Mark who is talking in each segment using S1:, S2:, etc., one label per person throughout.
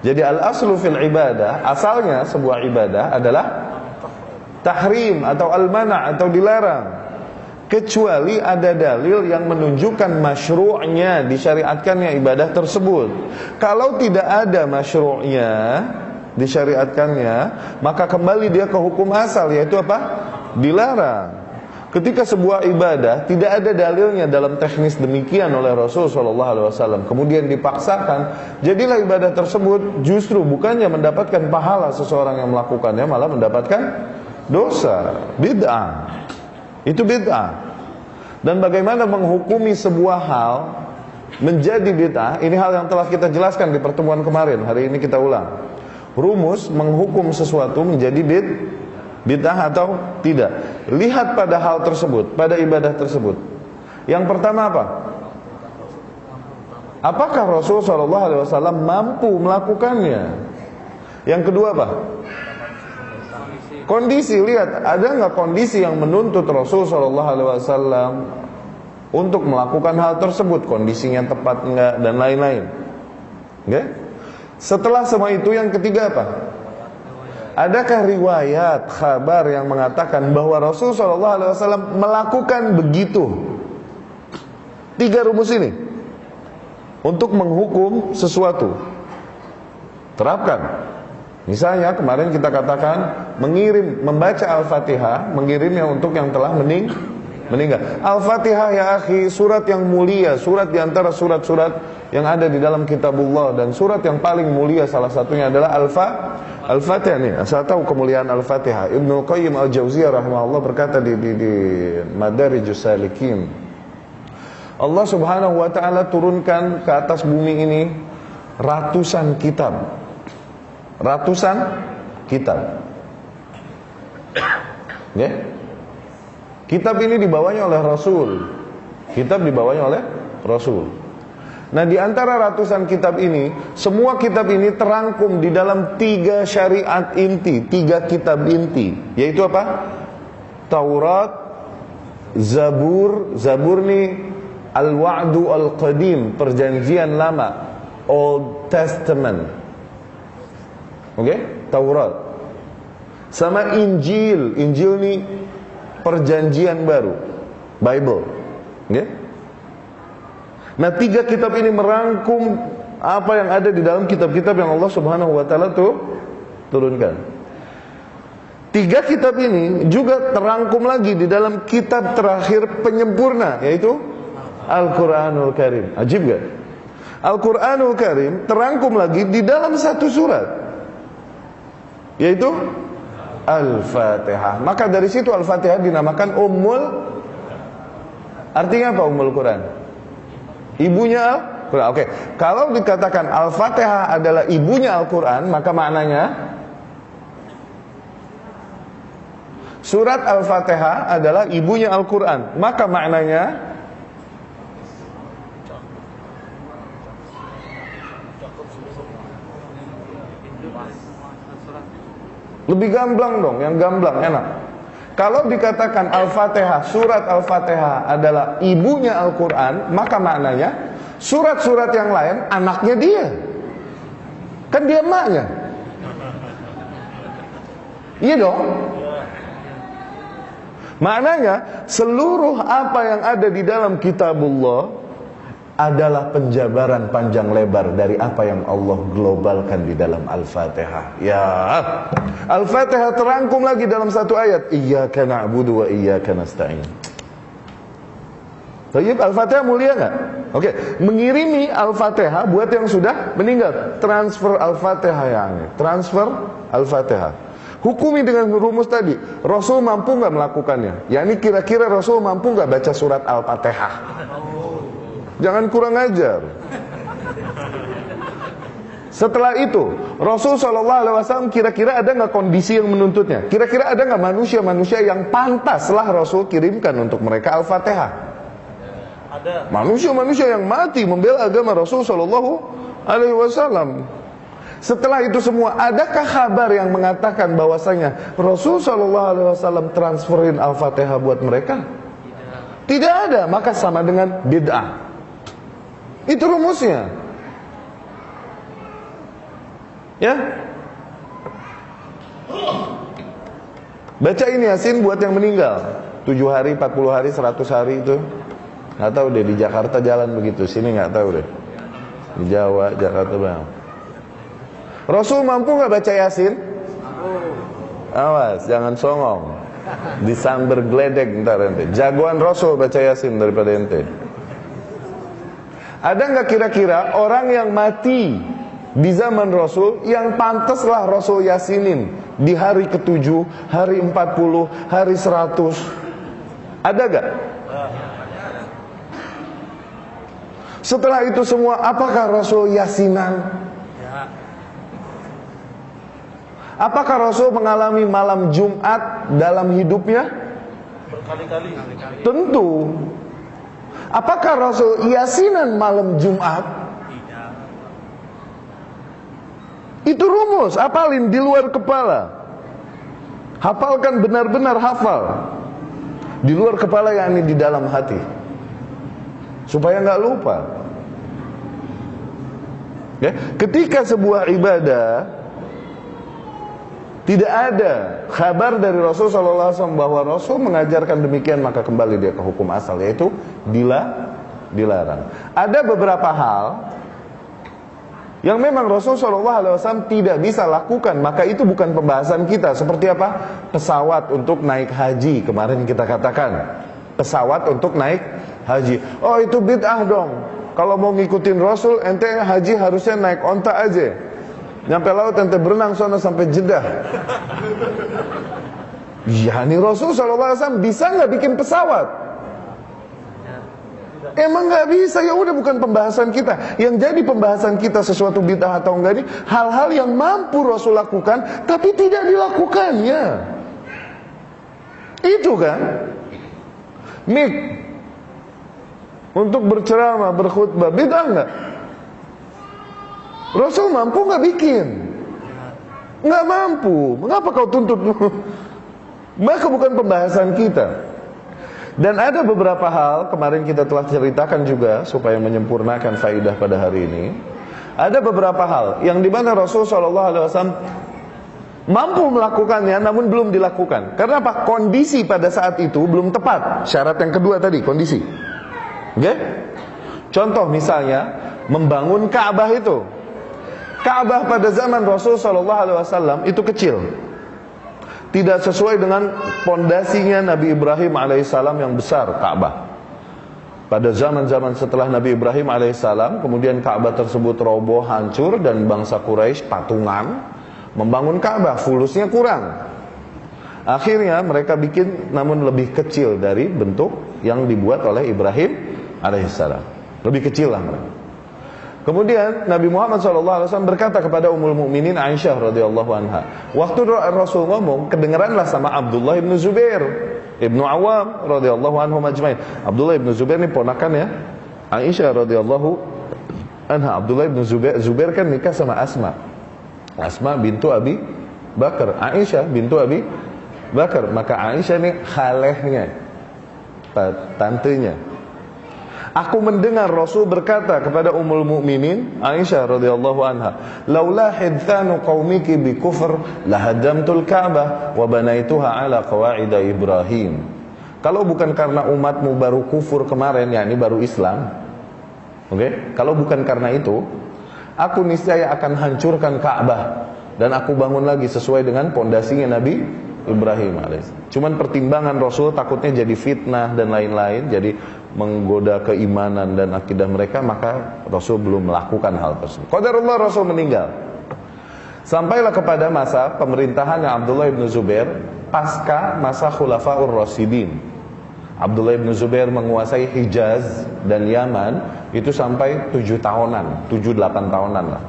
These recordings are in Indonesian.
S1: Jadi al-aslu fil ibadah, asalnya sebuah ibadah adalah tahrim atau al-mana' atau dilarang, kecuali ada dalil yang menunjukkan masyru'nya, disyariatkannya ibadah tersebut. Kalau tidak ada masyru'nya, disyariatkannya, maka kembali dia ke hukum asal, yaitu apa? Dilarang. Ketika sebuah ibadah tidak ada dalilnya dalam teknis demikian oleh Rasul SAW, kemudian dipaksakan, jadilah ibadah tersebut justru bukannya mendapatkan pahala seseorang yang melakukannya, malah mendapatkan dosa, bid'ah. Itu bid'ah. Dan bagaimana menghukumi sebuah hal menjadi bid'ah, ini hal yang telah kita jelaskan di pertemuan kemarin. Hari ini kita ulang. Rumus menghukum sesuatu menjadi bid'ah atau tidak. Lihat pada hal tersebut, pada ibadah tersebut. Yang pertama apa? Apakah Rasul SAW mampu melakukannya? Yang kedua apa? Kondisi, lihat, ada nggak kondisi yang menuntut Rasul SAW untuk melakukan hal tersebut? Kondisinya tepat nggak dan lain-lain. Oke? Setelah semua itu, yang ketiga apa? Adakah riwayat, khabar yang mengatakan bahwa Rasul SAW melakukan begitu? 3 rumus ini untuk menghukum sesuatu. Terapkan. Misalnya kemarin kita katakan membaca Al-Fatihah, mengirimnya untuk yang telah meninggal. Al-Fatihah ya akhi, surat yang mulia, surat diantara surat-surat yang ada di dalam kitabullah, dan surat yang paling mulia salah satunya adalah Al-Fatihah nih. Saya tahu kemuliaan Al-Fatihah. Ibnu Qayyim Al-Jauziyah rahimahullah berkata di Madarijus Salikin, Allah Subhanahu wa taala turunkan ke atas bumi ini ratusan kitab. Ratusan kitab. Ya? Kitab ini dibawanya oleh Rasul. Kitab dibawanya oleh Rasul. Nah, di antara ratusan kitab ini, semua kitab ini terangkum di dalam 3 syariat inti, 3 kitab inti, yaitu apa? Taurat, Zabur ni Al-Wa'du Al-Qadim, perjanjian lama, Old Testament. Oke? Taurat. Sama Injil. Injil ni perjanjian baru, Bible. Oke? Nah, 3 kitab ini merangkum apa yang ada di dalam kitab-kitab yang Allah Subhanahu wa taala turunkan. 3 kitab ini juga terangkum lagi di dalam kitab terakhir penyempurna, yaitu Al-Quranul Karim. Ajib gak? Al-Quranul Karim terangkum lagi di dalam 1 surat, yaitu Al-Fatihah. Maka dari situ Al-Fatihah dinamakan artinya apa Ummul Quran? Ibunya Al-Quran. Oke. Kalau dikatakan Al-Fatihah adalah ibunya Al-Quran, maka maknanya surat Al-Fatihah adalah ibunya Al-Quran. Maka maknanya lebih gamblang dong, yang gamblang enak. Kalau dikatakan Al-Fatihah, surat Al-Fatihah adalah ibunya Al-Quran, maka maknanya surat-surat yang lain anaknya dia. Kan dia emaknya. Iya dong. Maknanya seluruh apa yang ada di dalam kitabullah adalah penjabaran panjang lebar dari apa yang Allah globalkan di dalam Al-Fatihah. Ya, Al-Fatihah terangkum lagi dalam 1 ayat, Iyyaka na'budu wa iyyaka nasta'in. Baik, Al-Fatihah mulia enggak? Oke, mengirimi Al-Fatihah buat yang sudah meninggal, transfer Al-Fatihah transfer Al-Fatihah. Hukumi dengan rumus tadi. Rasul mampu enggak melakukannya? Yani kira-kira Rasul mampu enggak baca surat Al-Fatihah? Jangan kurang ajar. Setelah itu, Rasul SAW kira-kira ada nggak kondisi yang menuntutnya? Kira-kira ada nggak manusia-manusia yang pantaslah Rasul kirimkan untuk mereka Al-Fatihah? Ada. Manusia-manusia yang mati membela agama Rasul SAW. Setelah itu semua, adakah kabar yang mengatakan bahwasanya Rasul SAW transferin Al-Fatihah buat mereka? Tidak ada. Maka sama dengan bid'ah. Itu rumusnya. Ya. Bacain Yasin buat yang meninggal. 7 hari, 40 hari, 100 hari itu. Nggak tahu deh, di Jakarta jalan begitu, sini nggak tahu deh. Di Jawa, Jakarta bang. Rasul mampu nggak baca Yasin? Awas, jangan songong. Disamber geledek ntar ente. Jagoan Rasul baca Yasin daripada ente. Ada nggak kira-kira orang yang mati di zaman Rasul yang pantaslah Rasul Yasinin di hari ke-7, hari 40, hari 100? Ada gak? Setelah itu semua, apakah Rasul Yasinan? Apakah Rasul mengalami malam Jumat dalam hidupnya?
S2: Berkali-kali.
S1: Tentu. Apakah Rasul Yasinan malam Jumat?
S2: Tidak.
S1: Itu rumus, hafalin di luar kepala. Hafalkan benar-benar hafal. Di luar kepala, yakni di dalam hati, supaya nggak lupa. Ya, ketika sebuah ibadah tidak ada kabar dari Rasul SAW bahwa Rasul mengajarkan demikian, maka kembali dia ke hukum asal, yaitu dilarang. Ada beberapa hal yang memang Rasul SAW tidak bisa lakukan, maka itu bukan pembahasan kita. Seperti apa? Pesawat untuk naik haji, kemarin kita katakan. Pesawat untuk naik haji. Oh, itu bid'ah dong. Kalau mau ngikutin Rasul, ente haji harusnya naik onta aja. Nyampe laut ente berenang sana sampai Jeddah. Ya, nih Rasul SAW bisa nggak bikin pesawat? Emang nggak bisa, ya udah, bukan pembahasan kita. Yang jadi pembahasan kita sesuatu bid'ah atau enggak ini hal-hal yang mampu Rasul lakukan tapi tidak dilakukannya. Itu kan? Mik untuk berceramah, berkhutbah, bid'ah enggak? Rasul mampu nggak bikin? Nggak mampu. Mengapa kau tuntut? Maka bukan pembahasan kita. Dan ada beberapa hal, kemarin kita telah ceritakan juga supaya menyempurnakan faidah pada hari ini. Ada beberapa hal yang dimana Rasul SAW mampu melakukannya namun belum dilakukan. Karena apa? Kondisi pada saat itu belum tepat. Syarat yang kedua tadi, kondisi. Oke? Contoh misalnya membangun Ka'bah itu. Ka'bah pada zaman Rasul SAW itu kecil. Tidak sesuai dengan pondasinya Nabi Ibrahim alaihissalam yang besar, Ka'bah. Pada zaman-zaman setelah Nabi Ibrahim alaihissalam, kemudian Ka'bah tersebut roboh, hancur, dan bangsa Quraisy patungan membangun Ka'bah, fulusnya kurang. Akhirnya mereka bikin namun lebih kecil dari bentuk yang dibuat oleh Ibrahim alaihissalam. Lebih kecil lah mereka. Kemudian Nabi Muhammad SAW berkata kepada Ummul Mukminin Aisyah radhiyallahu anha. Waktu Rasul ngomong, kedengeranlah sama Abdullah ibn Zubair ibnu Awam radhiyallahu anhu majmain. Abdullah ibn Zubair ini ponakan ya Aisyah radhiyallahu anha. Abdullah ibn Zubair kan nikah sama Asma bintu Abi Bakar. Aisyah bintu Abi Bakar. Maka Aisyah ini khalehnya, tantenya. Aku mendengar Rasul berkata kepada Ummul Mukminin Aisyah radhiyallahu anha, "Laula hidthanu qaumiki bi kufr lahadamtul Ka'bah wa banaituha ala qawaid Ibrahim." Kalau bukan karena umatmu baru kufur kemarin, yakni baru Islam. Oke? Kalau bukan karena itu, aku niscaya akan hancurkan Ka'bah dan aku bangun lagi sesuai dengan pondasinya Nabi Ibrahim alaihissalam. Cuman pertimbangan Rasul takutnya jadi fitnah dan lain-lain, jadi menggoda keimanan dan akidah mereka, maka Rasul belum melakukan hal tersebut. Qadarullah, Rasul meninggal. Sampailah kepada masa pemerintahannya Abdullah ibn Zubair pasca masa Khulafaur Rasyidin. Abdullah ibn Zubair menguasai Hijaz dan Yaman itu sampai 7 tahunan, 7-8 tahunan lah.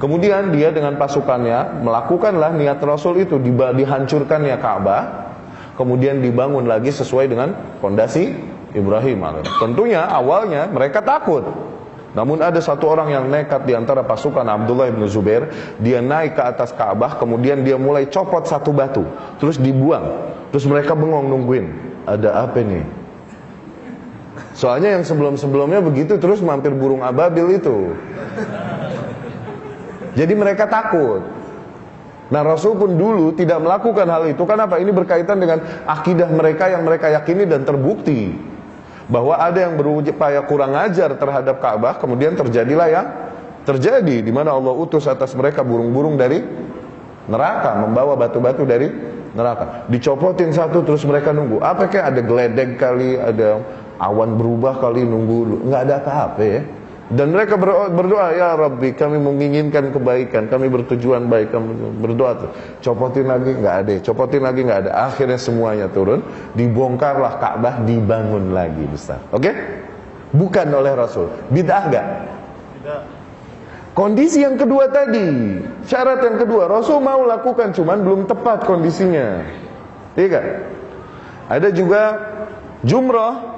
S1: Kemudian dia dengan pasukannya melakukanlah niat Rasul itu, dihancurkannya Ka'bah, kemudian dibangun lagi sesuai dengan fondasi Ibrahim. Tentunya awalnya mereka takut. Namun ada satu orang yang nekat di antara pasukan Abdullah bin Zubair. Dia naik ke atas Ka'bah, kemudian dia mulai copot satu batu, terus dibuang. Terus mereka bengong nungguin, ada apa nih? Soalnya yang sebelum-sebelumnya begitu terus mampir burung ababil itu. Jadi mereka takut. Nah, Rasul pun dulu tidak melakukan hal itu. Kenapa? Ini berkaitan dengan akidah mereka yang mereka yakini dan terbukti bahwa ada yang berupaya kurang ajar terhadap Ka'bah, kemudian terjadilah yang terjadi, di mana Allah utus atas mereka burung-burung dari neraka, membawa batu-batu dari neraka. Dicopotin satu terus mereka nunggu. Apa kayak ada geledek kali, ada awan berubah kali, nunggu. Nggak ada apa-apa ya. Dan mereka berdoa, ya Rabbi, kami menginginkan kebaikan, kami bertujuan baik, kami berdoa tuh. Copotin lagi, nggak ada. Copotin lagi, nggak ada. Akhirnya semuanya turun, dibongkarlah Ka'bah, dibangun lagi, besar. Oke? Bukan oleh Rasul. Bid'ah nggak?
S2: Tidak.
S1: Kondisi yang kedua tadi, syarat yang kedua, Rasul mau lakukan, cuman belum tepat kondisinya. Iya kan? Ada juga jumrah.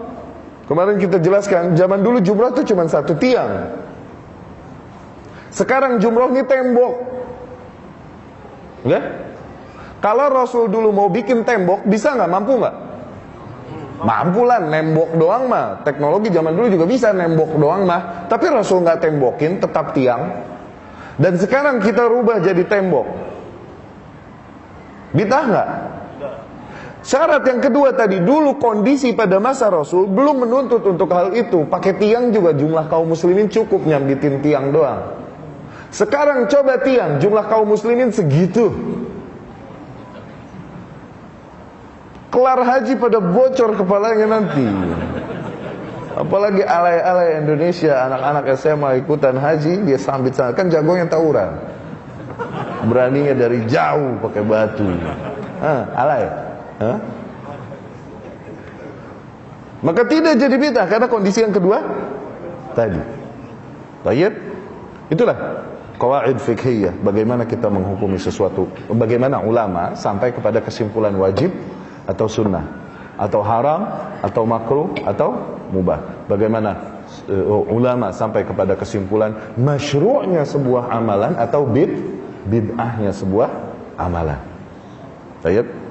S1: Kemarin kita jelaskan, zaman dulu jumrah itu cuma satu tiang. Sekarang jumrah ini tembok. Ya? Kalau Rasul dulu mau bikin tembok, bisa nggak? Mampu nggak? Mampu lah, nembok doang mah. Teknologi zaman dulu juga bisa nembok doang mah. Tapi Rasul nggak tembokin, tetap tiang. Dan sekarang kita rubah jadi tembok. Bid'ah nggak? Syarat yang kedua tadi, dulu kondisi pada masa Rasul belum menuntut untuk hal itu. Pakai tiang juga jumlah kaum muslimin cukup nyambitin tiang doang. Sekarang coba tiang, jumlah kaum muslimin segitu. Kelar haji pada bocor kepalanya nanti. Apalagi alay-alay Indonesia, anak-anak SMA ikutan haji, dia sambit sana. Kan jagonya tawuran. Beraninya dari jauh pakai batu. Alay. Maka tidak jadi bid'ah karena kondisi yang kedua tadi. Baik, itulah qawaid fiqhiyah, bagaimana kita menghukumi sesuatu, bagaimana ulama sampai kepada kesimpulan wajib atau sunnah, atau haram, atau makruh, atau mubah. Bagaimana ulama sampai kepada kesimpulan masyru'nya sebuah amalan atau bid'ahnya sebuah amalan. Baik.